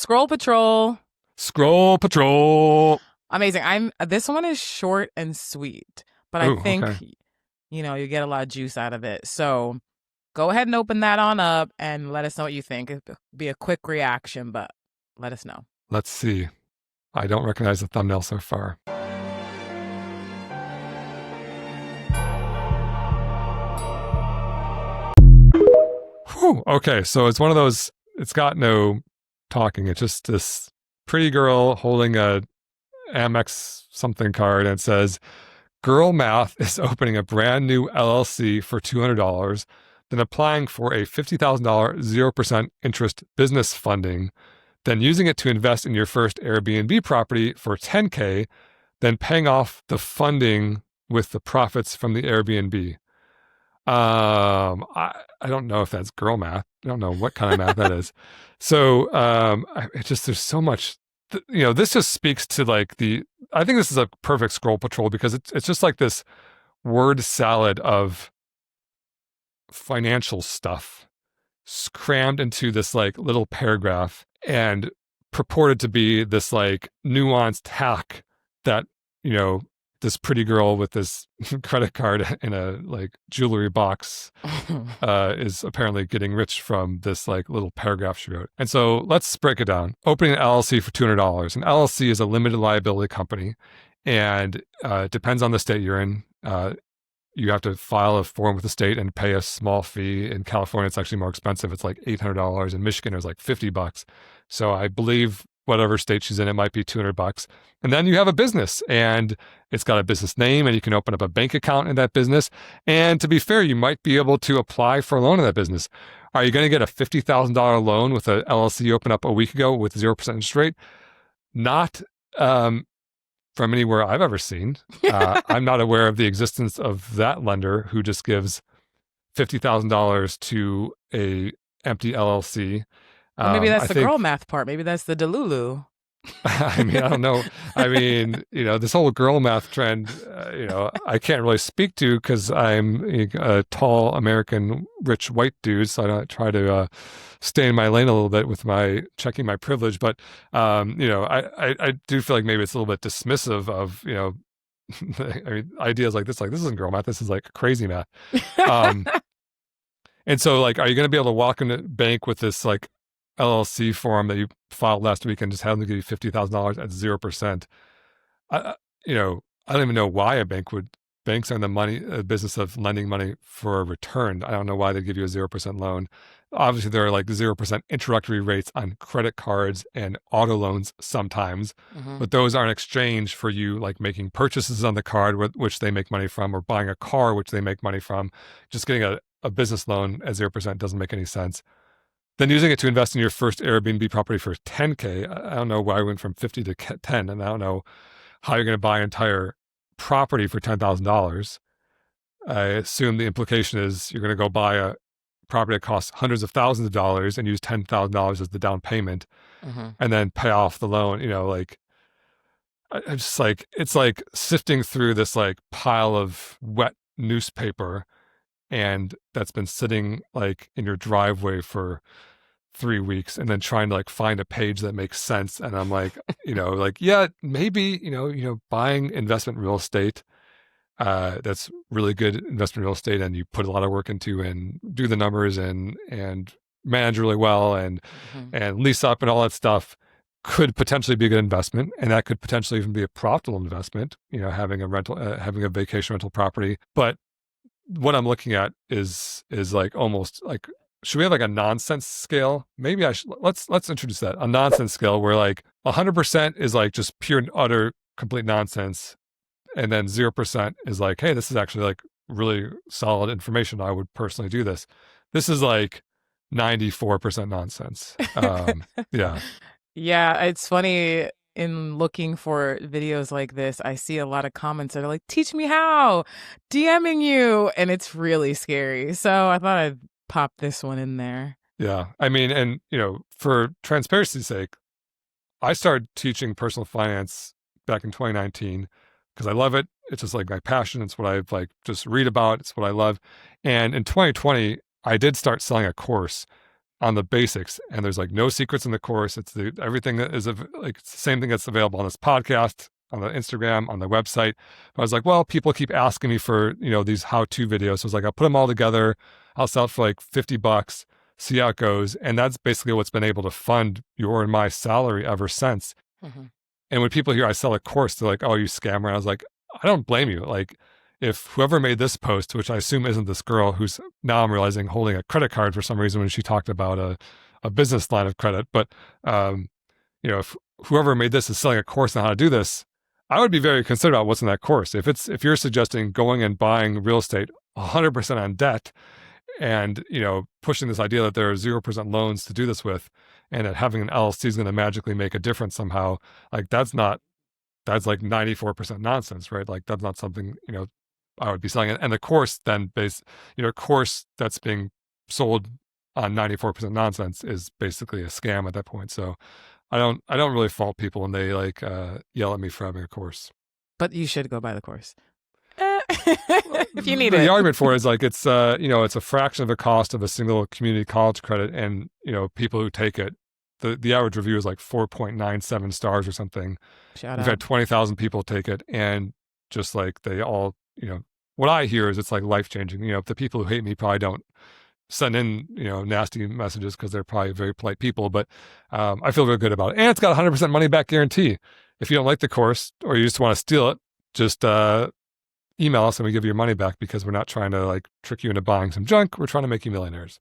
Scroll Patrol. Scroll Patrol. Amazing. This one is short and sweet, but I Oh, okay. think you get a lot of juice out of it. So go ahead and open that on up and let us know what you think. It'll be a quick reaction, but let us know. Let's see. I don't recognize the thumbnail so far. Whew. Okay, so it's one of those, it's got no talking. It's just this pretty girl holding a Amex something card and it says, Girl Math is opening a brand new LLC for $200, then applying for a $50,000 0% interest business funding, then using it to invest in your first Airbnb property for $10K, then paying off the funding with the profits from the Airbnb. I don't know if that's girl math. I don't know what kind of math that is. So it just, there's so much, this just speaks to like I think this is a perfect scroll patrol because it's just like this word salad of financial stuff crammed into this like little paragraph and purported to be this like nuanced hack that, this pretty girl with this credit card in a like jewelry box is apparently getting rich from this like little paragraph she wrote. And so let's break it down. Opening an LLC for $200. An LLC is a limited liability company, and it depends on the state you're in. You have to file a form with the state and pay a small fee. In California, it's actually more expensive. It's like $800. In Michigan, it's like $50. So I believe whatever state she's in, it might be $200. And then you have a business and it's got a business name and you can open up a bank account in that business. And to be fair, you might be able to apply for a loan in that business. Are you going to get a $50,000 loan with an LLC you opened up a week ago with 0% interest rate? Not from anywhere I've ever seen. I'm not aware of the existence of that lender who just gives $50,000 to a empty LLC. Or maybe that's the girl math part. Maybe that's the Delulu. I mean, I don't know. I mean, this whole girl math trend, I can't really speak to because I'm a tall American rich white dude. So I don't try to stay in my lane a little bit with my checking my privilege. But, I do feel like maybe it's a little bit dismissive of, I mean, ideas like this isn't girl math. This is like crazy math. And so like, are you going to be able to walk into the bank with this like LLC form that you filed last week and just have them give you $50,000 at 0%? I don't even know why banks are in the business of lending money for a return. I don't know why they give you a 0% loan. Obviously, there are like 0% introductory rates on credit cards and auto loans sometimes, but those are in exchange for you like making purchases on the card, which they make money from, or buying a car, which they make money from. Just getting a business loan at 0% doesn't make any sense. Then using it to invest in your first Airbnb property for $10K. I don't know why we went from 50 to 10, and I don't know how you're going to buy an entire property for $10,000. I assume the implication is you're going to go buy a property that costs hundreds of thousands of dollars and use $10,000 as the down payment, and then pay off the loan. I'm just like, it's like sifting through this like pile of wet newspaper, and that's been sitting like in your driveway for 3 weeks, and then trying to like find a page that makes sense. And I'm like, yeah, maybe, buying investment real estate, that's really good investment real estate, and you put a lot of work into and do the numbers and manage really well and lease up and all that stuff could potentially be a good investment. And that could potentially even be a profitable investment, having a vacation rental property. But what I'm looking at is like almost like, should we have like a nonsense scale? Maybe let's introduce that. A nonsense scale where like 100% is like just pure and utter complete nonsense. And then 0% is like, hey, this is actually like really solid information. I would personally do this. This is like 94% nonsense. Yeah. Yeah, it's funny. In looking for videos like this, I see a lot of comments that are like, teach me how, DMing you. And it's really scary. So I thought I'd pop this one in there. Yeah. I mean, and, for transparency's sake, I started teaching personal finance back in 2019 because I love it. It's just like my passion. It's what I like just read about. It's what I love. And in 2020, I did start selling a course on the basics, and there's like no secrets in the course. It's everything that is like it's the same thing that's available on this podcast, on the Instagram, on the website. But I was like, well, people keep asking me for, these how-to videos. So I was like, I'll put them all together. I'll sell it for like $50, see how it goes. And that's basically what's been able to fund your and my salary ever since. Mm-hmm. And when people hear I sell a course, they're like, oh, you scammer. And I was like, I don't blame you. Like, if whoever made this post, which I assume isn't this girl who's now I'm realizing holding a credit card for some reason when she talked about a business line of credit, but if whoever made this is selling a course on how to do this, I would be very concerned about what's in that course. If you're suggesting going and buying real estate 100% on debt, and pushing this idea that there are 0% loans to do this with, and that having an LLC is going to magically make a difference somehow, like that's like 94% nonsense, right? Like that's not something I would be selling. And the course then course that's being sold on 94% nonsense is basically a scam at that point. So I don't really fault people when they like yell at me for having a course. But you should go buy the course. If you need the it. argument for it is like it's it's a fraction of the cost of a single community college credit, and people who take it, the average review is like 4.97 stars or something. Shout We've out. had 20,000 people take it, and just like they all, what I hear is it's like life changing. The people who hate me probably don't send in nasty messages because they're probably very polite people, but I feel very good about it, and it's got 100% money back guarantee. If you don't like the course or you just want to steal it, just email us and we give you your money back, because we're not trying to like trick you into buying some junk. We're trying to make you millionaires.